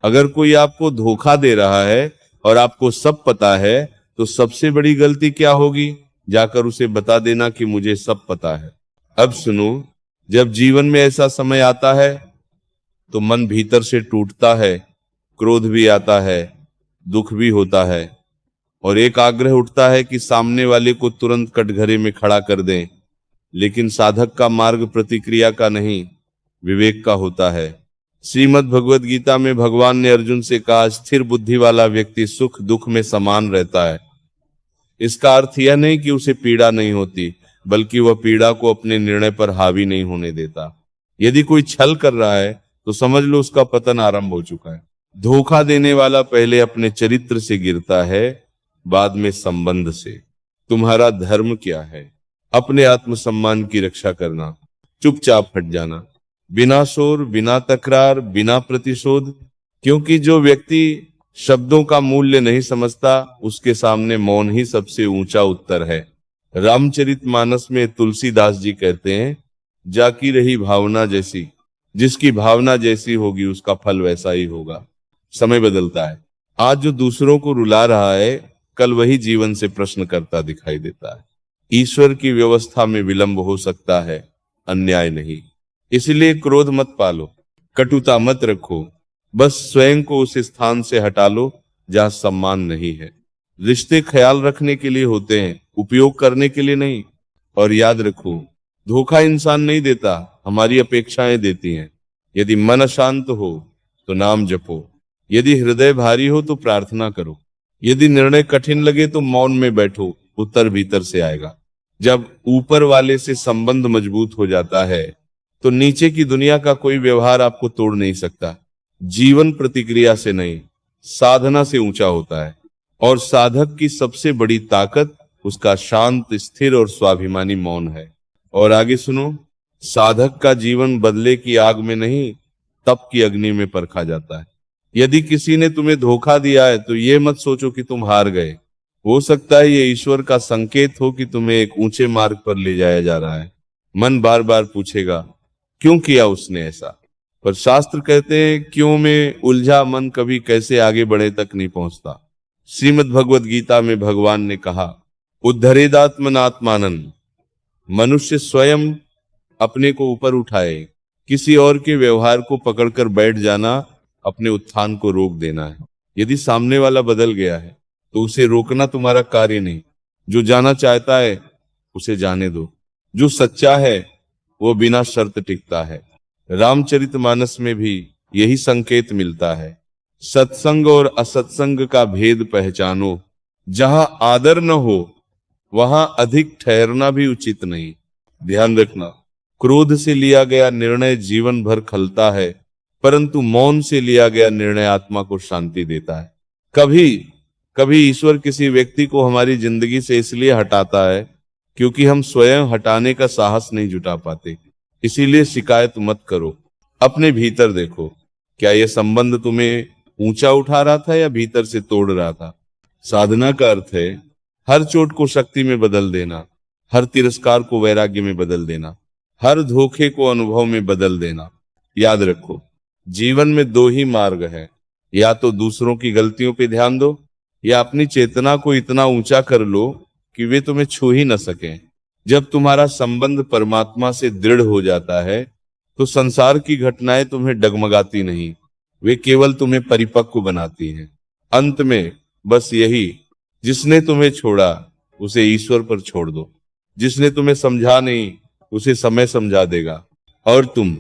अगर कोई आपको धोखा दे रहा है और आपको सब पता है, तो सबसे बड़ी गलती क्या होगी? जाकर उसे बता देना कि मुझे सब पता है। अब सुनो, जब जीवन में ऐसा समय आता है तो मन भीतर से टूटता है, क्रोध भी आता है, दुख भी होता है, और एक आग्रह उठता है कि सामने वाले को तुरंत कटघरे में खड़ा कर दें। लेकिन साधक का मार्ग प्रतिक्रिया का नहीं, विवेक का होता है। श्रीमद् भगवद गीता में भगवान ने अर्जुन से कहा, स्थिर बुद्धि वाला व्यक्ति सुख दुख में समान रहता है। इसका अर्थ यह नहीं कि उसे पीड़ा नहीं होती, बल्कि वह पीड़ा को अपने निर्णय पर हावी नहीं होने देता। यदि कोई छल कर रहा है तो समझ लो उसका पतन आरंभ हो चुका है। धोखा देने वाला पहले अपने चरित्र से गिरता है, बाद में संबंध से। तुम्हारा धर्म क्या है? अपने आत्मसम्मान की रक्षा करना, चुपचाप हट जाना, बिना शोर, बिना तकरार, बिना प्रतिशोध। क्योंकि जो व्यक्ति शब्दों का मूल्य नहीं समझता, उसके सामने मौन ही सबसे ऊंचा उत्तर है। रामचरितमानस में तुलसीदास जी कहते हैं, जाकी रही भावना जैसी, जिसकी भावना जैसी होगी उसका फल वैसा ही होगा। समय बदलता है। आज जो दूसरों को रुला रहा है, कल वही जीवन से प्रश्न करता दिखाई देता है। ईश्वर की व्यवस्था में विलंब हो सकता है, अन्याय नहीं। इसलिए क्रोध मत पालो, कटुता मत रखो, बस स्वयं को उस स्थान से हटा लो जहां सम्मान नहीं है। रिश्ते ख्याल रखने के लिए होते हैं, उपयोग करने के लिए नहीं। और याद रखो, धोखा इंसान नहीं देता, हमारी अपेक्षाएं देती हैं। यदि मन अशांत हो तो नाम जपो, यदि हृदय भारी हो तो प्रार्थना करो, यदि निर्णय कठिन लगे तो मौन में बैठो, उत्तर भीतर से आएगा। जब ऊपर वाले से संबंध मजबूत हो जाता है तो नीचे की दुनिया का कोई व्यवहार आपको तोड़ नहीं सकता। जीवन प्रतिक्रिया से नहीं, साधना से ऊंचा होता है। और साधक की सबसे बड़ी ताकत उसका शांत, स्थिर और स्वाभिमानी मौन है। और आगे सुनो, साधक का जीवन बदले की आग में नहीं, तप की अग्नि में परखा जाता है। यदि किसी ने तुम्हें धोखा दिया है तो ये मत सोचो कि तुम हार गए। हो सकता है ये ईश्वर का संकेत हो कि तुम्हें एक ऊंचे मार्ग पर ले जाया जा रहा है। मन बार बार पूछेगा, क्यों किया उसने ऐसा? पर शास्त्र कहते हैं, क्यों में उलझा मन कभी कैसे आगे बढ़े तक नहीं पहुंचता। श्रीमद् भगवद गीता में भगवान ने कहा, उद्धरेदात्मनात्मानन, मनुष्य स्वयं अपने को ऊपर उठाए। किसी और के व्यवहार को पकड़कर बैठ जाना अपने उत्थान को रोक देना है। यदि सामने वाला बदल गया है तो उसे रोकना तुम्हारा कार्य नहीं। जो जाना चाहता है उसे जाने दो। जो सच्चा है वो बिना शर्त टिकता है। रामचरितमानस में भी यही संकेत मिलता है। सत्संग और असत्संग का भेद पहचानो। जहां आदर न हो वहां अधिक ठहरना भी उचित नहीं। ध्यान रखना, क्रोध से लिया गया निर्णय जीवन भर खलता है, परंतु मौन से लिया गया निर्णय आत्मा को शांति देता है। कभी कभी ईश्वर किसी व्यक्ति को हमारी जिंदगी से इसलिए हटाता है क्योंकि हम स्वयं हटाने का साहस नहीं जुटा पाते। इसीलिए शिकायत मत करो, अपने भीतर देखो, क्या यह संबंध तुम्हें ऊंचा उठा रहा था या भीतर से तोड़ रहा था। साधना का अर्थ है हर चोट को शक्ति में बदल देना, हर तिरस्कार को वैराग्य में बदल देना, हर धोखे को अनुभव में बदल देना। याद रखो, जीवन में दो ही मार्ग है, या तो दूसरों की गलतियों पे ध्यान दो, या अपनी चेतना को इतना ऊंचा कर लो कि वे तुम्हें छू ही न सकें। जब तुम्हारा संबंध परमात्मा से दृढ़ हो जाता है तो संसार की घटनाएं तुम्हें डगमगाती नहीं, वे केवल तुम्हें परिपक्व बनाती हैं। अंत में बस यही, जिसने तुम्हें छोड़ा उसे ईश्वर पर छोड़ दो, जिसने तुम्हें समझा नहीं उसे समय समझा देगा, और तुम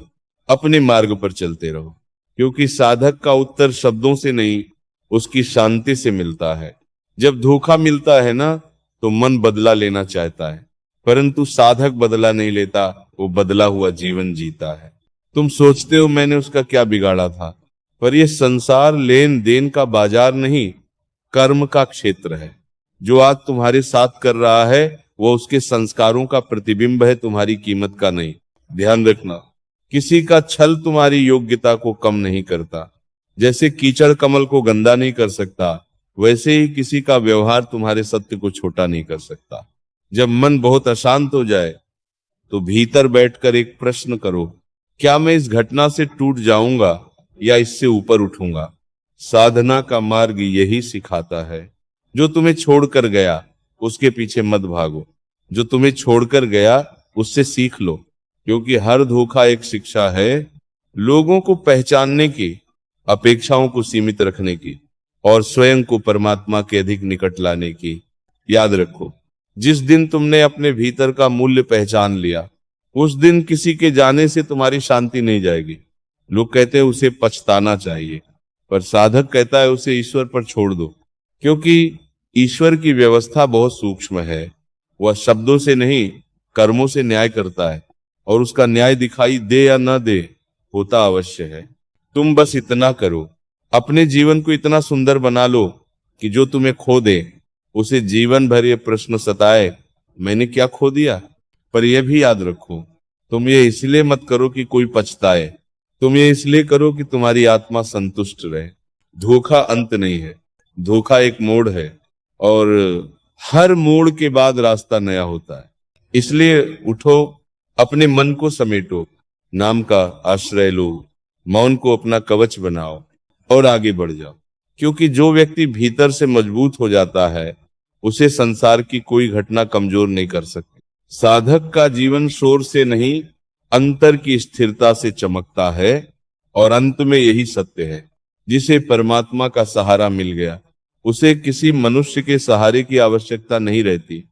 अपने मार्ग पर चलते रहो। क्योंकि साधक का उत्तर शब्दों से नहीं, उसकी शांति से मिलता है। जब धोखा मिलता है ना, तो मन बदला लेना चाहता है, परंतु साधक बदला नहीं लेता, वो बदला हुआ जीवन जीता है। तुम सोचते हो मैंने उसका क्या बिगाड़ा था, पर यह संसार लेन देन का बाजार नहीं, कर्म का क्षेत्र है। जो आज तुम्हारे साथ कर रहा है वो उसके संस्कारों का प्रतिबिंब है, तुम्हारी कीमत का नहीं। ध्यान रखना, किसी का छल तुम्हारी योग्यता को कम नहीं करता। जैसे कीचड़ कमल को गंदा नहीं कर सकता, वैसे ही किसी का व्यवहार तुम्हारे सत्य को छोटा नहीं कर सकता। जब मन बहुत अशांत हो जाए तो भीतर बैठकर एक प्रश्न करो, क्या मैं इस घटना से टूट जाऊंगा या इससे ऊपर उठूंगा? साधना का मार्ग यही सिखाता है। जो तुम्हें छोड़कर गया उसके पीछे मत भागो, जो तुम्हें छोड़कर गया उससे सीख लो, क्योंकि हर धोखा एक शिक्षा है लोगों को पहचानने की, अपेक्षाओं को सीमित रखने की और स्वयं को परमात्मा के अधिक निकट लाने की। याद रखो, जिस दिन तुमने अपने भीतर का मूल्य पहचान लिया उस दिन किसी के जाने से तुम्हारी शांति नहीं जाएगी। लोग कहते हैं उसे पछताना चाहिए, पर साधक कहता है उसे ईश्वर पर छोड़ दो, क्योंकि ईश्वर की व्यवस्था बहुत सूक्ष्म है। वह शब्दों से नहीं कर्मों से न्याय करता है, और उसका न्याय दिखाई दे या न दे होता अवश्य है। तुम बस इतना करो, अपने जीवन को इतना सुंदर बना लो कि जो तुम्हें खो दे उसे जीवन भर ये प्रश्न सताए, मैंने क्या खो दिया। पर यह भी याद रखो, तुम ये इसलिए मत करो कि कोई पछताए, तुम ये इसलिए करो कि तुम्हारी आत्मा संतुष्ट रहे। धोखा अंत नहीं है, धोखा एक मोड़ है, और हर मोड़ के बाद रास्ता नया होता है। इसलिए उठो, अपने मन को समेटो, नाम का आश्रय लो, मौन को अपना कवच बनाओ और आगे बढ़ जाओ। क्योंकि जो व्यक्ति भीतर से मजबूत हो जाता है उसे संसार की कोई घटना कमजोर नहीं कर सकती। साधक का जीवन शोर से नहीं, अंतर की स्थिरता से चमकता है, और अंत में यही सत्य है, जिसे परमात्मा का सहारा मिल गया उसे किसी मनुष्य के सहारे की आवश्यकता नहीं रहती।